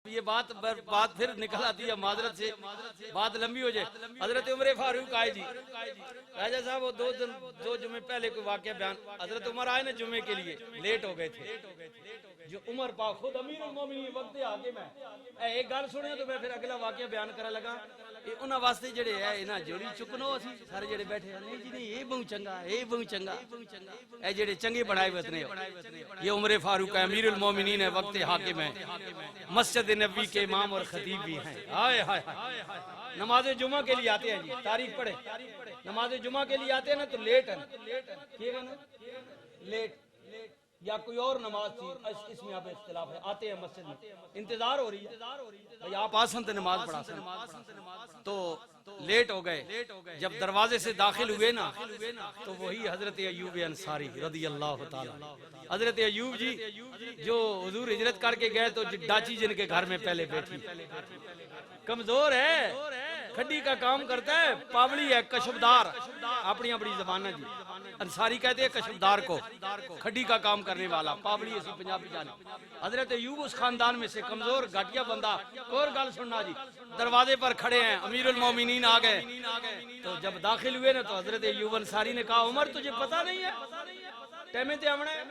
ये बात फिर निकल आती है माजरत से, बात लंबी हो जाए। हजरत उमर फारूक आए जी, राजा साहब वो दो जुमे पहले कोई वाकया बयान, हजरत उमर आए ना जुमे के लिए, लेट हो गए थे। जो उमर पाक खुद अमीरुल मोमिनीन वक्त आके मैं एक गल सुने तो मैं फिर अगला वाकया बयान करा लगा। उन्होंने वास्ते जेड़े है इन्हां जोड़ी चुकनो असी सारे जेड़े बैठे नहीं जी नहीं ये बहुत चंगा, ये बहुत चंगा, ए जेड़े चंगे बनाए वतने ये उमर फारूक है, अमीरुल मोमिनीन है, वक्त हाकिम है, मस्जिद नबी के इमाम और खतीब भी हैं। हाय हाय नमाज जुमा के लिए आते हैं जी, तारीख पढ़े, नमाज जुमा के लिए आते हैं ना तो लेट है, लेट या कोई और नमाज थी, इसमें यहाँ पे इख्तिलाफ है। आते हैं मस्जिद में, इंतजार हो रही है भाई आप आसन तो नमाज पढ़ा सन, तो लेट हो गए। जब दरवाजे से दाखिल हुए ना तो वही हजरत अयूब अंसारी रदी अल्लाह ताला, हजरत अयूब जी जो हुजूर हिजरत करके गए तो डाची जिनके घर में पहले बैठी, कमजोर है, खड्डी का काम करता है, पावली है, कशबदार, अपनी अपनी जबान है जी। अंसारी कहते हैं कशबदार को, खड्डी का काम करने वाला, पावली ऐसी पंजाबी जाने। हजरत अयूब उस खानदान में से कमजोर घाटिया बंदा। और गल सुनना जी, दरवाजे पर खड़े हैं, अमीरुल मोमिनीन आ गए, तो जब दाखिल हुए ना तो हजरत अयूब अंसारी ने कहा उमर तुझे पता नहीं है टाइम ते आना है,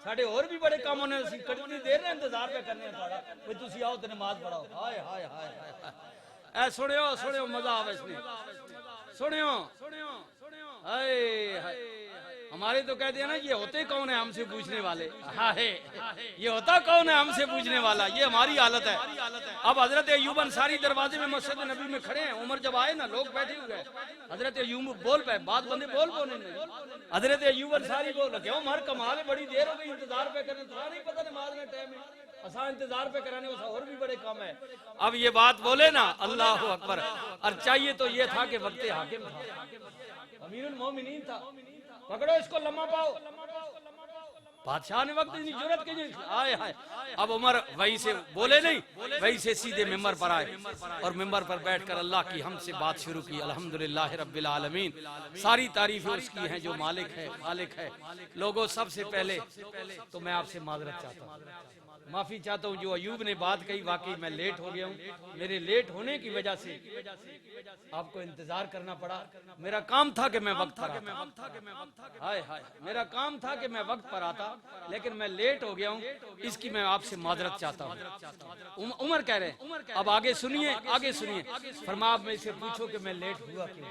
साढ़े और भी बड़े काम होने, कितनी देर ने इंतजार पे करने भाई तुम आओ तो नमाज पढ़ाओ। हाय हाय हाय हाय सुनियो सुनियो मजा आवे इसमें, सुनियो हाय हाय। हमारे तो कहते हैं ना ये होते कौन है हमसे पूछने वाले, हाँ है ये होता कौन है हमसे पूछने वाला, ये हमारी हालत है। अब हजरत अयूब अंसारी दरवाजे में मस्जिद नबी में खड़े हैं, उमर जब आए ना लोग बैठे हुए हैं, हजरत अयूब बोल पाए, बात बंदे बोल पाने नहीं, हजरत अयूब अंसारी बोल क्यों उमर कमाल है, बड़ी देर हो गई इंतजार पे करने, तो नहीं पता नमाज में टाइम है, असा इंतजार पे कराने उस और भी बड़े काम है। अब ये बात बोले ना अल्लाह अकबर, और चाहिए तो ये था कि वक्त हाकिम था, अमीरुल मोमिनीन था, पकड़ो इसको लम्हा पाओ, बादशाह ने वक्त इतनी जरूरत की आए हाय। अब उमर वही से बोले नहीं, वही से सीधे मिंबर पर आए और मिंबर पर बैठकर अल्लाह की हमसे बात शुरू की। अल्हम्दुलिल्लाह रब्बिल आलमीन, सारी तारीफें उसकी हैं जो मालिक है, मालिक है। लोगों सबसे पहले तो मैं आपसे माजरत चाहता हूँ, माफी चाहता हूँ, जो अयूब ने बात कही वाकई मैं लेट हो गया हूँ, मेरे लेट होने की वजह से आपको इंतजार करना पड़ा। मेरा काम था कि मैं वक्त पर आता, हाय हाय मेरा काम था कि मैं वक्त पर आता, लेकिन मैं लेट हो गया हूँ, इसकी मैं आपसे माजरत चाहता हूँ। उमर कह रहे हैं, अब आगे सुनिए, आगे सुनिए, फरमाया आप में से पूछो कि मैं लेट हुआ क्यों,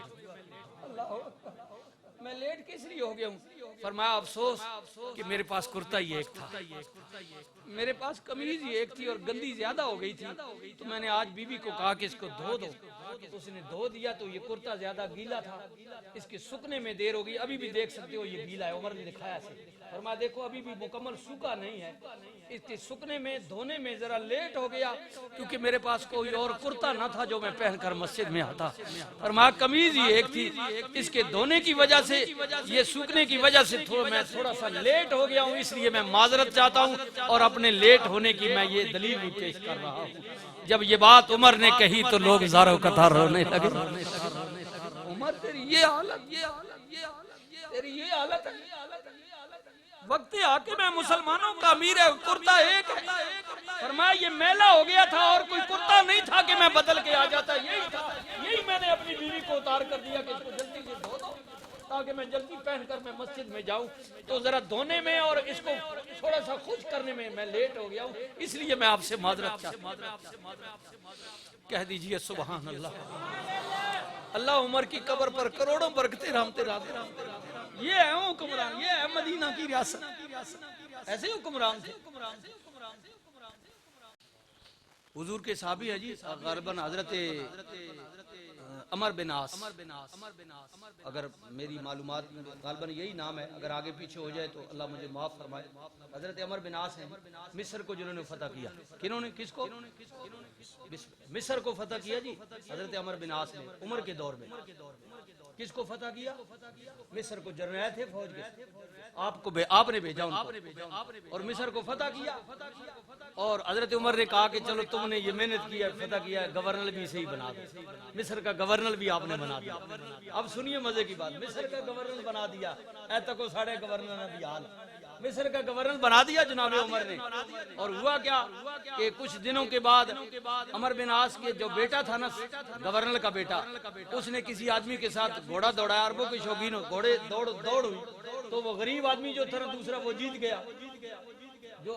मैं लेट किस लिए हो गया हूँ। फरमाया अफसोस कि मेरे पास कुर्ता ही एक था, मेरे पास कमीज ही एक थी और गंदी ज्यादा हो गई थी, तो मैंने आज बीबी को कहा कि इसको धो दो, तो उसने धो दिया, तो ये कुर्ता ज्यादा गीला था, इसके सूखने में देर हो गई, अभी भी देख सकते हो ये गीला है, उमर ने दिखाया से, और मैं देखो अभी भी मुकम्मल सूखा नहीं है, इसके सूखने में धोने में जरा लेट हो गया, क्योंकि मेरे पास कोई और कुर्ता न था जो मैं पहनकर मस्जिद में आता, और माँ कमीज ही एक थी, इसके धोने की वजह से, ये सूखने की वजह से मैं थोड़ा सा लेट हो गया हूँ, इसलिए मैं माजरत चाहता हूँ, और अपने लेट होने की मैं ये दलील भी पेश कर रहा हूँ। जब ये बात उमर ने कही तो लोग ज़ारो कतार रोने लगे। उमर तेरी ये हालत, तेरी ये हालत है, वक्त आके मैं मुसलमानों का अमीर है, कुर्ता एक है, फरमाया ये मेला हो गया था और कोई कुर्ता नहीं था कि मैं बदल के आ जाता, यही था, यही मैंने अपनी बीवी को उतार कर दिया कि इसको जल्दी से धो दो ताकि मैं जल्दी पहनकर मैं मस्जिद में जाऊं, तो जरा धोने में और इसको थोड़ा सा खुश करने में मैं लेट हो गया हूं, इसलिए मैं आपसे माजरत चाहता हूं। कह दीजिए सुभान अल्लाह। अल्लाह उमर की कब्र पर करोड़ों बरकतें रामते रामते रामते। ये है हुक्मरान, ये है मदीना की रियासत, ऐसे हुक्मरान थे। हुजूर के साहबी है जी गरबन हजरत अमर बिन आस, अगर मेरी मालूमात गालबन यही नाम है, अगर आगे पीछे हो जाए तो अल्लाह मुझे माफ फरमाए। हजरत अमर बिन आस हैं, मिस्र को जिन्होंने फतह किया, किन्होंने, किसको, मिस्र को फतह किया जी हजरत अमर बिन आस ने उमर के दौर में। किसको फतह किया, मिस्र को, जर्नैल थे फौज के, आपने भेजा उनको और मिस्र को फतह किया, और हजरत उमर ने कहा कि चलो तुमने ये मेहनत किया, फतह किया, गवर्नर भी सही बना दो, मिस्र का गवर्नर भी आपने बना दिया। अब सुनिए मजे की बात, मिस्र का गवर्नर बना दिया, ऐ तक साढ़े गवर्नर ने भी हाल मिस्र का गवर्नर बना दिया जनाब उमर ने। और हुआ क्या कि कुछ दिनों के बाद अमर बिन आस के जो बेटा था ना, गवर्नर का बेटा, उसने किसी आदमी के साथ घोड़ा दौड़ाया, अरबों के शौकीन घोड़े दौड़ हुई, तो वो गरीब आदमी जो था ना दूसरा, वो जीत गया। जो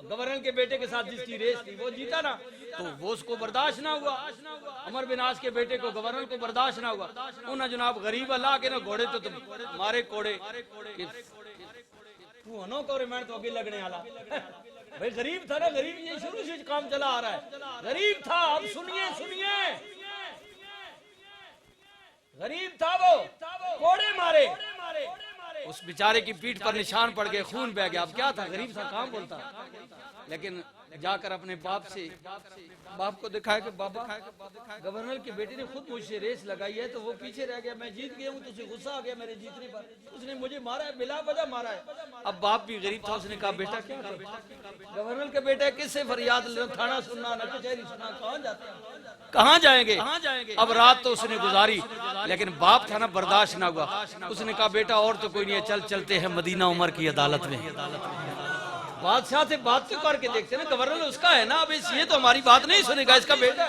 गवर्नर के बेटे के साथ जिसकी रेस थी वो जीता ना, तो वो उसको बर्दाश्त ना हुआ, अमर बिन आस के बेटे को, गवर्नर को बर्दाश्त ना हुआ। उन्हें जनाब गरीब अल्लाह के ना घोड़े तो तुम मारे कोड़े तू हनो को मैं तो अगे लगने वाला भाई गरीब था ना, गरीब ये शुरू से काम चला आ रहा है, गरीब था। अब सुनिए गरीब था, वो कोड़े मारे, उस बेचारे की पीठ पर निशान पड़ गए, खून बह गया। अब क्या था, गरीब था, काम बोलता। लेकिन जाकर अपने बाप को दिखाया कि बाबा गवर्नर के बेटे ने खुद मुझसे रेस लगाई है, तो वो पीछे रह गया, मैं जीत गया हूँ, तो उसे गुस्सा आ गया मेरे जीतने पर, उसने मुझे मारा है, बिला वजह मारा है। अब बाप भी गरीब था, उसने कहा बेटा क्या करें, गवर्नर के बेटे किससे फरियाद, थाना सुनना न कचहरी सुनना, कहाँ जाते हैं, कहाँ जाएंगे। अब रात तो उसने गुजारी, लेकिन बाप था ना, बर्दाश्त ना हुआ। उसने कहा बेटा और तो कोई नहीं है, चलते हैं मदीना उमर की अदालत में। बादशाह से बात तो करके देखते ना, गवर्नर उसका है ना, अब ये तो हमारी बात नहीं सुनेगा, इसका बेटा।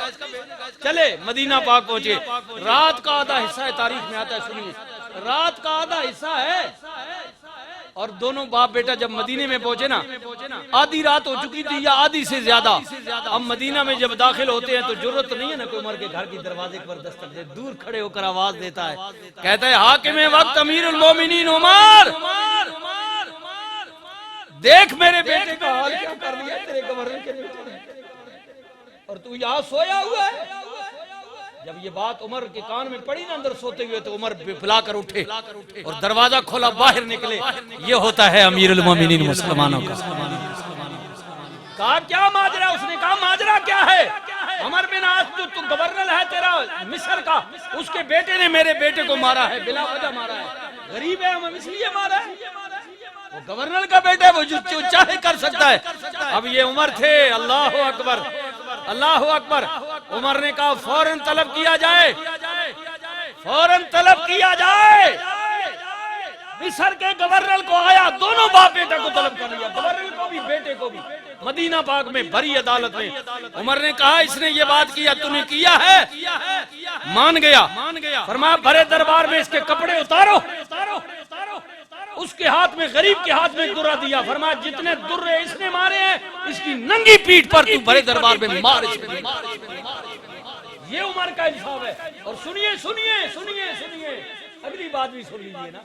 चले मदीना पाक पहुंचे, रात का आधा हिस्सा है, तारीख में आता है, सुनिए, रात का आधा हिस्सा है। और दोनों बाप बेटा जब मदीने में पहुंचे ना, आधी रात हो चुकी थी या आधी से ज्यादा। अब मदीना में जब दाखिल होते हैं तो जरूरत नहीं है ना कोई उमर के घर की दरवाजे पर दस्तक दे, दूर खड़े होकर आवाज देता है, कहता है हाकिम वक्त अमीरुल मोमिनीन उमर, देख मेरे बेटे का हाल क्या कर दिया तेरे गवर्नर के बेटे ने, और तू यहाँ सोया हुआ है। जब ये बात उमर के कान में पड़ी ना अंदर सोते हुए, तो उमर बिफला कर उठे और दरवाजा खोला, बाहर निकले। ये होता है अमीरुल मोमिनीन मुसलमानों का। कहा क्या माजरा, उसने कहा माजरा क्या है। उमर बिन आस तू गवर्नर है तेरा मिस्र का, उसके बेटे ने मेरे बेटे को मारा है, बिला वजह मारा है, गरीब है हम इसलिए मारा है, वो गवर्नर का बेटा है, वो जो चाहे कर सकता है। अब ये उमर थे, अल्लाह अकबर अल्लाह अकबर। उमर ने कहा फौरन तलब किया जाए, फौरन तलब किया जाए। मिस्र के गवर्नर को आया, दोनों बाप बेटा को तलब कर लिया, गवर्नर को भी बेटे को भी, मदीना पाक में भरी अदालत में। उमर ने कहा इसने ये बात किया, तूने किया है, मान गया। फरमाया भरे दरबार में इसके कपड़े उतारो, उसके हाथ में, गरीब के हाथ में दुर्रा दिया, फरमाया जितने दुर्रे इसने मारे हैं इसकी नंगी पीठ पर तू भरे दरबार में मार। ये उमर का इंसाफ है। और सुनिए अगली बात भी सुन लीजिए ना,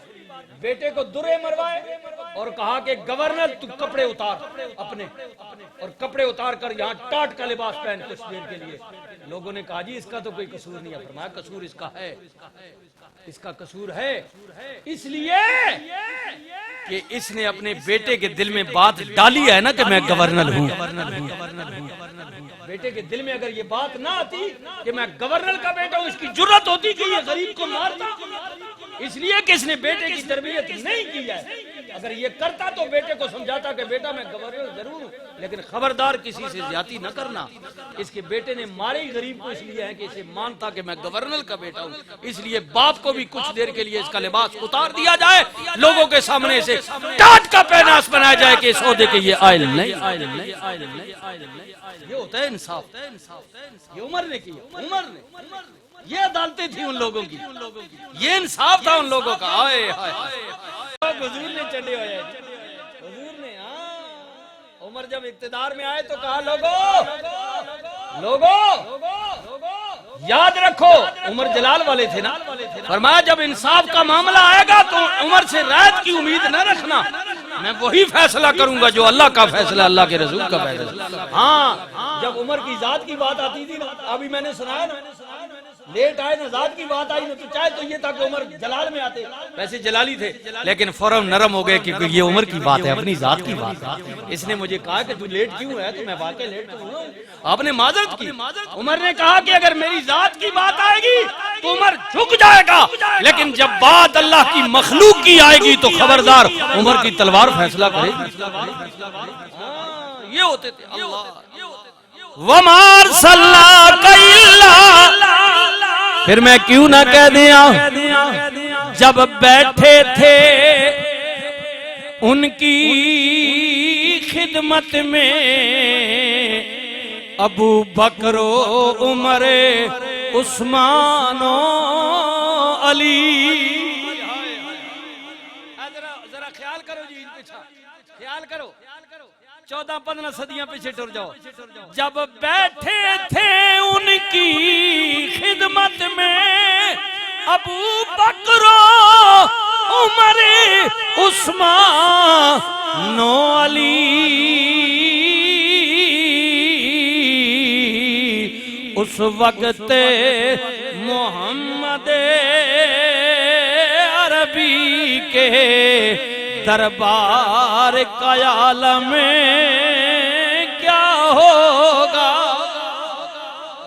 बेटे को दुर्रे मरवाए और कहा कि गवर्नर तू कपड़े उतार अपने, और कपड़े उतार कर यहाँ टाट का लिबास पहन कुछ देर के लिए। लोगों ने कहा जी इसका तो कोई कसूर नहीं है, फरमाया कसूर इसका है, इसका कसूर है इसलिए कि इसने अपने बेटे के दिल में बात डाली है ना कि मैं गवर्नर हूँ। बेटे के दिल में अगर ये बात ना आती कि मैं गवर्नर का बेटा हूँ, इसकी जुर्रत होती कि ये गरीब को मारता, इसलिए कि इसने बेटे की तरबियत नहीं की है। अगर ये करता तो बेटे को समझाता कि बेटा मैं गवर्नर जरूर हूँ, लेकिन खबरदार किसी से ज्यादती न करना। इसके बेटे ने मारे ही गरीब को इसलिए है कि इसे मानता कि मैं गवर्नर का बेटा हूँ, इसलिए बाप को भी कुछ देर के लिए इसका लिबास उतार दिया जाए, लोगों के सामने से टाट का पहनास बनाया जाए कि इस ओहदे के ये आयल नहीं। ये होता है इंसाफ, ये उमर ने किया, उमर ने, ये अदालतें थी उन लोगों की, ये इंसाफ था उन लोगों का। आए हाय हुजूर ने चढ़े हुए, हुजूर ने, हाँ उमर जब इक्तिदार में आए तो कहा लोगो याद रखो, उमर जलाल वाले थे ना, फरमाया जब इंसाफ का मामला आएगा तो उमर से रायत की उम्मीद न रखना, मैं वही फैसला करूंगा जो अल्लाह का फैसला, अल्लाह के रसूल का फैसला। हाँ जब उमर की जात की बात आती थी ना, अभी मैंने सुनाया ना, लेट आए ना, जात की बात आई ना, तो चाहे तो ये था कि उमर जलाल में आते, वैसे जलाली थे, लेकिन फौरन नरम हो गए क्योंकि ये उमर की बात है, अपनी जात की बात है। इसने मुझे कहा कि तू लेट क्यों है, तो मैं वाकई लेट तो हूँ, आपने माजरत की। उमर ने कहा कि अगर मेरी जात की बात आएगी तो उमर झुक जाएगा, लेकिन जब बात अल्लाह की मखलूक की आएगी तो खबरदार उमर की तलवार फैसला करेगी। ये होते थे वमार सल्ला, फिर मैं क्यों ना कह दिया, जब बैठे थे उनकी खिदमत में अबू बकरो उमर उस्मानो अली। जरा ख्याल करो जी, पीछा ख्याल करो, 14-15 सदियां पीछे टुर जाओ। जब बैठे थे उनकी खिदमत में अबू बकरो उमर उस्मानो अली, उस वक्त मोहम्मद अरबी के दरबार का आलम में क्या होगा।